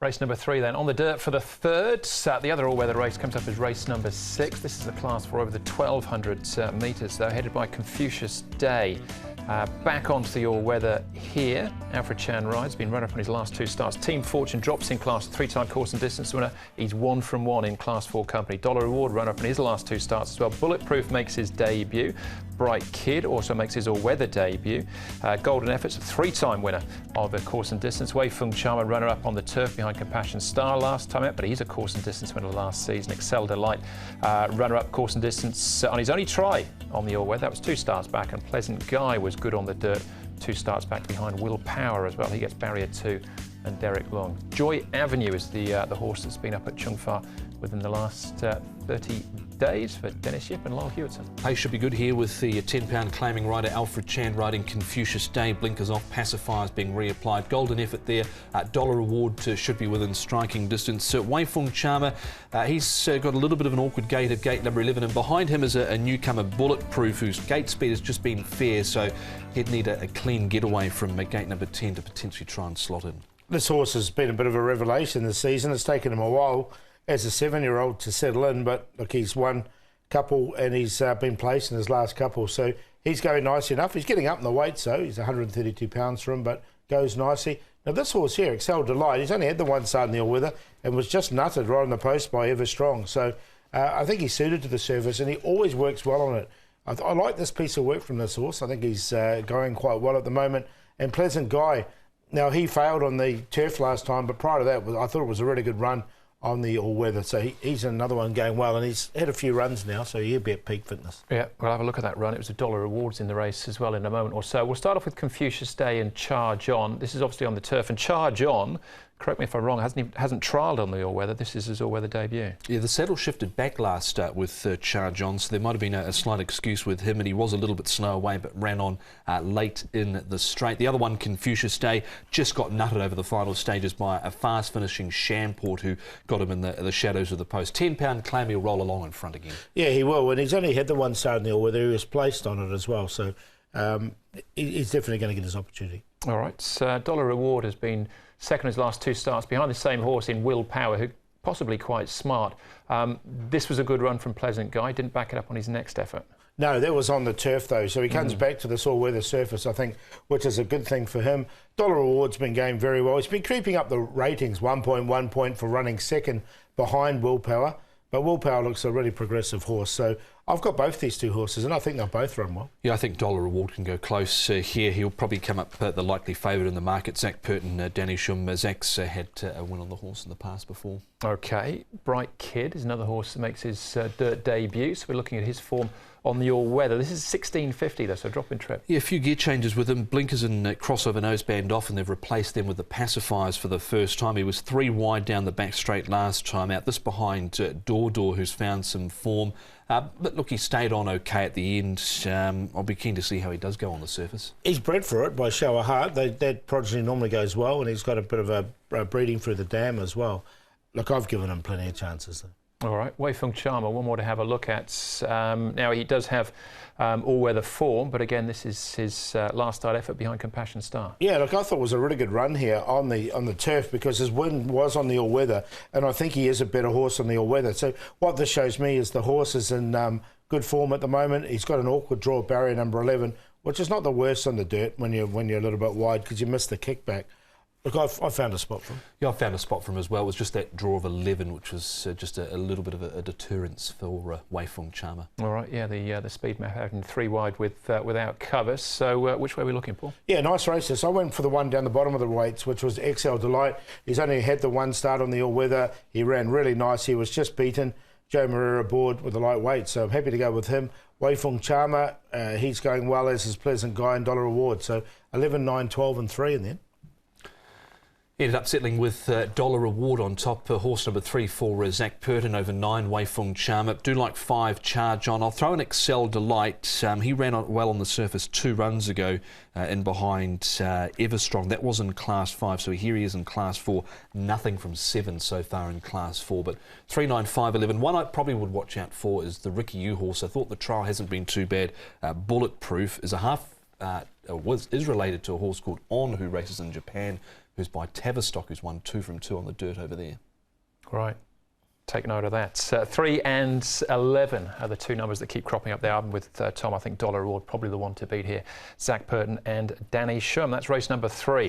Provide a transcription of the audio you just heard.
Race number 3 then. On the dirt for the third. The other all-weather race comes up as race number 6. This is a class for over the 1,200 metres, though, headed by Confucius Day. Back onto the all-weather here. Alfred Chan rides, been run up on his last 2 starts. Team Fortune drops in class, 3-time course and distance winner. He's 1 from 1 in class 4 company. Dollar Reward run up on his last 2 starts as well. Bulletproof makes his debut. Bright Kid also makes his all-weather debut. Golden Efforts, a 3-time winner of a course and distance. Wei Feng Charmer, runner-up on the turf behind Compassion Star last time out, but he's a course and distance winner last season. Excel Delight, runner-up course and distance on his only try on the all-weather. That was 2 starts back, and Pleasant Guy was good on the dirt, 2 starts back behind Will Power as well. He gets barrier 2 and Derek Long. Joy Avenue is the horse that's been up at Chung Fa within the last 30 days for Dennis Yip and Lyle Hewitson. Pace should be good here with the £10 claiming rider Alfred Chan riding Confucius Day. Blinkers off, pacifiers being reapplied. Golden Effort there. Dollar Reward should be within striking distance. Wei Feng Charmer, he's got a little bit of an awkward gate at gate number 11, and behind him is a newcomer, Bulletproof, whose gate speed has just been fair, so he'd need a clean getaway from gate number 10 to potentially try and slot in. This horse has been a bit of a revelation this season. It's taken him a while as a 7-year-old to settle in, but look, he's won a couple and he's been placed in his last couple, so he's going nicely enough. He's getting up in the weight, so he's 132 pounds for him, but goes nicely. Now this horse here, Excel Delight, he's only had the 1 start in the all-weather and was just nutted right on the post by Ever Strong, so I think he's suited to the surface and he always works well on it. I like this piece of work from this horse. I think he's going quite well at the moment. And Pleasant Guy, now he failed on the turf last time, but prior to that, I thought it was a really good run on the all-weather. So he's another one going well, and he's had a few runs now, so he'll be at peak fitness. Yeah, we'll have a look at that run. It was a Dollar Rewards in the race as well in a moment or so. We'll start off with Confucius Day and Charge On. This is obviously on the turf, and Charge On, correct me if I'm wrong, hasn't trialled on the all-weather. This is his all-weather debut. Yeah, the saddle shifted back last start with Charge On, so there might have been a slight excuse with him, and he was a little bit slow away, but ran on late in the straight. The other one, Confucius Day, just got nutted over the final stages by a fast-finishing Shamport who got him in the shadows of the post. £10 claim he'll roll along in front again. Yeah, he will, and he's only had the 1 start in the all-weather. He was placed on it as well, so he's definitely going to get his opportunity. All right, Dollar Reward has been second in his last 2 starts behind the same horse in Will Power, who possibly quite smart. This was a good run from Pleasant Guy. Didn't back it up on his next effort. No, that was on the turf though, so he comes back to this all-weather surface, I think, which is a good thing for him. Dollar Reward's been going very well. He's been creeping up the ratings, 1.1 point for running second behind Will Power, but Will Power looks a really progressive horse, so I've got both these 2 horses, and I think they'll both run well. Yeah, I think Dollar Reward can go close here. He'll probably come up the likely favourite in the market. Zach Purton, Danny Shum. Zach's had a win on the horse in the past before. OK, Bright Kid is another horse that makes his dirt debut, so we're looking at his form on the all-weather. This is 16.50 though, so a drop in trip. Yeah, a few gear changes with him. Blinkers and crossover noseband off, and they've replaced them with the pacifiers for the first time. He was 3 wide down the back straight last time out. This behind Door, who's found some form. But look, he stayed on OK at the end. I'll be keen to see how he does go on the surface. He's bred for it by Shower Heart. That progeny normally goes well, and he's got a bit of a breeding through the dam as well. Look, I've given him plenty of chances though. All right, Wei Feng Charmer, one more to have a look at. Now, he does have all-weather form, but again, this is his last start effort behind Compassion Star. Yeah, look, I thought it was a really good run here on the turf because his win was on the all-weather, and I think he is a better horse on the all-weather. So what this shows me is the horse is in good form at the moment. He's got an awkward draw, barrier number 11, which is not the worst on the dirt when you're a little bit wide because you miss the kickback. Look, I found a spot for him. Yeah, I found a spot for him as well. It was just that draw of 11, which was just a little bit of a deterrence for Wei Feng Charmer. All right, yeah, the speed map having 3 wide without cover. So which way are we looking for? Yeah, nice race this. I went for the one down the bottom of the weights, which was Excel Delight. He's only had the 1 start on the all-weather. He ran really nice. He was just beaten. Joe Marrera aboard with the lightweight, so I'm happy to go with him. Wei Feng Charmer, he's going well, as is Pleasant Guy and Dollar Reward. So 11, 9, 12 and 3 in then. Ended up settling with Dollar Reward on top, horse number 3 for Zach Purton over 9, Wei Feng Charmer. Do like 5, Charge On. I'll throw an Excel Delight. He ran well on the surface 2 runs ago in behind Everstrong. That was in Class 5, so here he is in Class 4. Nothing from 7 so far in Class 4, but 3, 9, 5, 11. One I probably would watch out for is the Ricky Yu horse. I thought the trial hasn't been too bad. Bulletproof is a half... is related to a horse called On, who races in Japan, who's by Tavistock, who's won 2 from 2 on the dirt over there. Right. Take note of that. 3 and 11 are the two numbers that keep cropping up there. With Tom, I think Dollar Reward probably the one to beat here. Zach Purton and Danny Shum. That's race number 3.